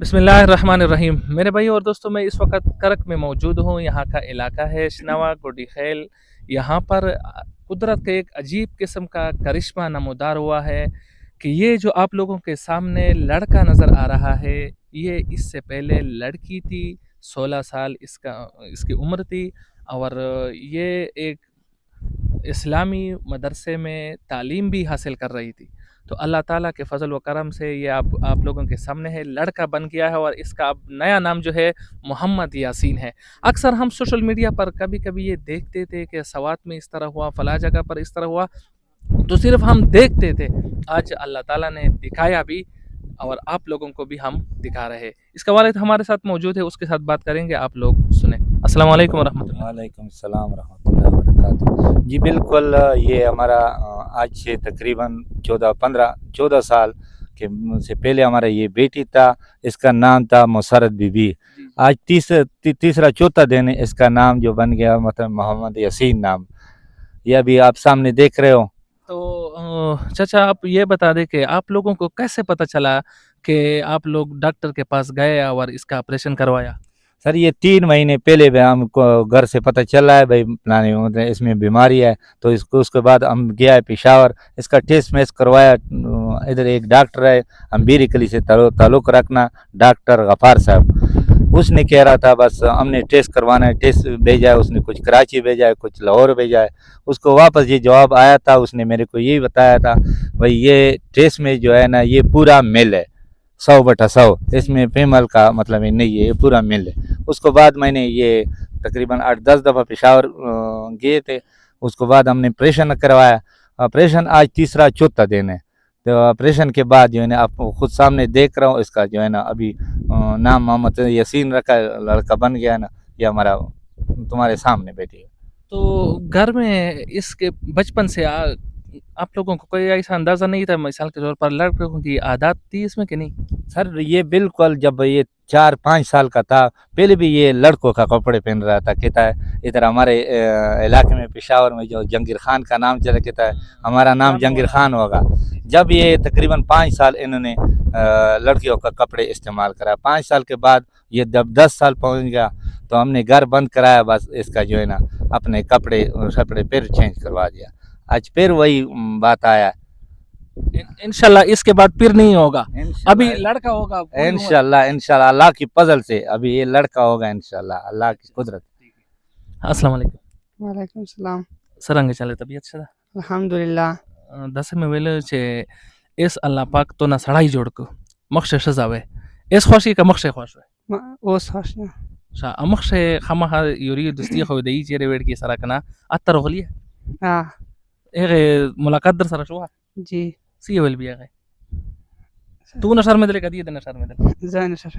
بسم اللہ الرحمن الرحیم. میرے بھائی اور دوستوں، میں اس وقت کرک میں موجود ہوں. یہاں کا علاقہ ہے شنوا گوڈی خیل. یہاں پر قدرت کا ایک عجیب قسم کا کرشمہ نمودار ہوا ہے کہ یہ جو آپ لوگوں کے سامنے لڑکا نظر آ رہا ہے، یہ اس سے پہلے لڑکی تھی. 16 سال اس کی عمر تھی، اور یہ ایک اسلامی مدرسے میں تعلیم بھی حاصل کر رہی تھی. تو اللہ تعالیٰ کے فضل و کرم سے یہ آپ لوگوں کے سامنے ہے، لڑکا بن گیا ہے، اور اس کا اب نیا نام جو ہے محمد یاسین ہے. اکثر ہم سوشل میڈیا پر کبھی کبھی یہ دیکھتے تھے کہ سوات میں اس طرح ہوا، فلاں جگہ پر اس طرح ہوا، تو صرف ہم دیکھتے تھے. آج اللہ تعالیٰ نے دکھایا بھی، اور آپ لوگوں کو بھی ہم دکھا رہے ہیں. اس کا والد ہمارے ساتھ موجود ہے، اس کے ساتھ بات کریں گے، آپ لوگ سنیں. السلام علیکم ورحمۃ اللہ. وعلیکم السلام ورحمۃ اللہ وبرکاتہ. جی بالکل، یہ ہمارا آج سے تقریباً 14 سال کے سے پہلے ہمارا یہ بیٹی تھا. اس کا نام تھا مسرت بی بی. آج تیسرا چوتھا دن اس کا نام جو بن گیا مطلب محمد یاسین نام. یہ ابھی آپ سامنے دیکھ رہے ہو. تو چچا، آپ یہ بتا دیں کہ آپ لوگوں کو کیسے پتہ چلا کہ آپ لوگ ڈاکٹر کے پاس گئے اور اس کا آپریشن کروایا؟ سر یہ 3 مہینے پہلے بھی ہم کو گھر سے پتہ چل رہا ہے بھائی پلانے اس میں بیماری ہے. تو اس کے بعد ہم گیا ہے پشاور، اس کا ٹیسٹ میس کروایا. ادھر ایک ڈاکٹر ہے امبیری کلی سے تعلق رکھنا، ڈاکٹر غفار صاحب. اس نے کہہ رہا تھا بس ہم نے ٹیسٹ کروانا ہے. ٹیسٹ بھیجا ہے اس نے، کچھ کراچی بھیجا ہے، کچھ لاہور بھیجا ہے. اس کو واپس یہ جواب آیا تھا. اس نے میرے کو یہی بتایا تھا بھائی یہ ٹیسٹ میں جو ہے نا یہ پورا میل ہے 100/100. اس میں فیمل کا مطلب نہیں ہے، یہ پورا میل ہے. اس کو بعد میں نے یہ تقریباً 8-10 دفعہ پشاور گئے تھے. اس کو بعد ہم نے آپریشن کروایا. آپریشن آج تیسرا چوتھا دن ہے. تو آپریشن کے بعد جو ہے نا آپ خود سامنے دیکھ رہا ہوں، اس کا جو ہے نا ابھی نام محمد یاسین رکھا، لڑکا بن گیا نا. یہ ہمارا تمہارے سامنے بیٹھی ہے. تو گھر میں اس کے بچپن سے آپ لوگوں کو کوئی ایسا اندازہ نہیں تھا، مثال کے طور پر لڑکوں کی عادات تھی اس میں کہ نہیں؟ سر یہ بالکل جب یہ 4-5 سال کا تھا پہلے بھی یہ لڑکوں کا کپڑے پہن رہا تھا. کہتا ہے ادھر ہمارے علاقے میں پشاور میں جو جنگیر خان کا نام چلا، کہتا ہے ہمارا نام جنگیر خان ہوگا. جب یہ تقریباً 5 سال انہوں نے لڑکیوں کا کپڑے استعمال کرا. 5 سال کے بعد یہ جب 10 سال پہنچ گیا تو ہم نے گھر بند کرایا. بس اس کا جو ہے نا اپنے کپڑے پھر چینج کروا دیا. آج پھر وہی بات آیا. انشاءاللہ اس کے بعد پھر نہیں ہوگا، ابھی لڑکا ہوگا انشاءاللہ اللہ کی فضل سے ابھی یہ لڑکا ہوگا انشاءاللہ، اللہ کی قدرت. السلام علیکم. وعلیکم السلام. سرنگ چلے طبیعت شدا الحمدللہ. دس میں ویل چې اس اللہ پاک تو نہ سڑائی جوڑ کو مخش شزاوے اس خوشی کا مخش خوش ہوئے اوس خوشی شا مخش خمها یوری دستی خو دی چیرې وړ کی سره کنه اتر غلی هغه ملاقات در سره شو جی سی ول بیاغه تو نشر مدل کدی د نشر مدل زين شر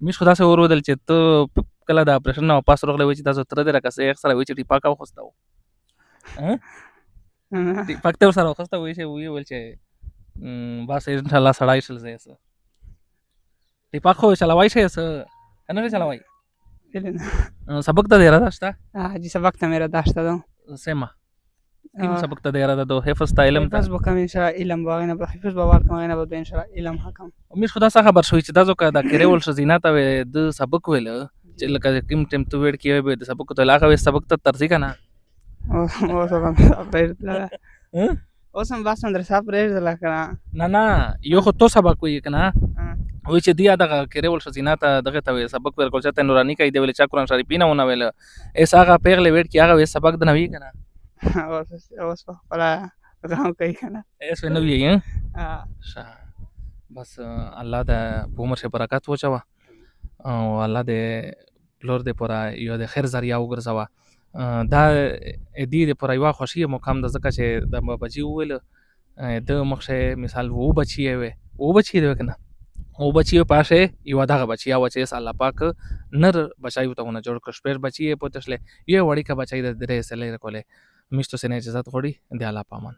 مش خدا سے ورودل چې تو کله دا آپریشن نو پاس رغله وچ تاسو تر دې راکسه یک سره وچ ټی پاکاو خوستاو ټی پکته سره خوستاو وی ول چې بس ان شاء الله سړای شل زې اس ټی پاکو چلوای شي اس کنه چلوای سبق ته دیرا داشتا جی سبق ته میرا داشتا دو سما کیم سبق ته دیرا دو حفظ تا علم بس بکم ان شاء الله علم باغینا به حفظ باور کوم نه به ان شاء الله علم حکم مش خدا څخه خبر شوی چې تاسو کا دا کړي ول شزینا ته د سبق ویل چې لکه کیم ټیم تو ویډ کیوي به د سبق ته لاغه سبق ته ترسي کنه او سبق اپریټ لا اوسم بس اندر اپریټ لا کنه نه یو خو تو سبق وی کنه وی چې دیا دغه کړي ول شزینا ته دغه ته سبق ور کول چته نورانی کوي دی ول چا قرآن شریف نه ونه ویل ایس هغه پیغله ویډ کی هغه سبق د نوی کنه اوس پلا راو کوي کنه ایس نو وی بس الله د عمر سے برکات وچوا او الله د پلور د پورا یو د خیر ذریعہ وګرځوا. دا دې د پورا یو خوشی مقام د زکه چې د بچی ویل د مخشه مثال وو بچی دی کنه او بچی پاسه یو دغه بچی او چې الله پاک نر بچایو ته نه جوړ کړ پیر بچی پوتشله یو وړي کا بچای د درې سره کوله مشتو سینه اجازه غوړي دی الله پامان.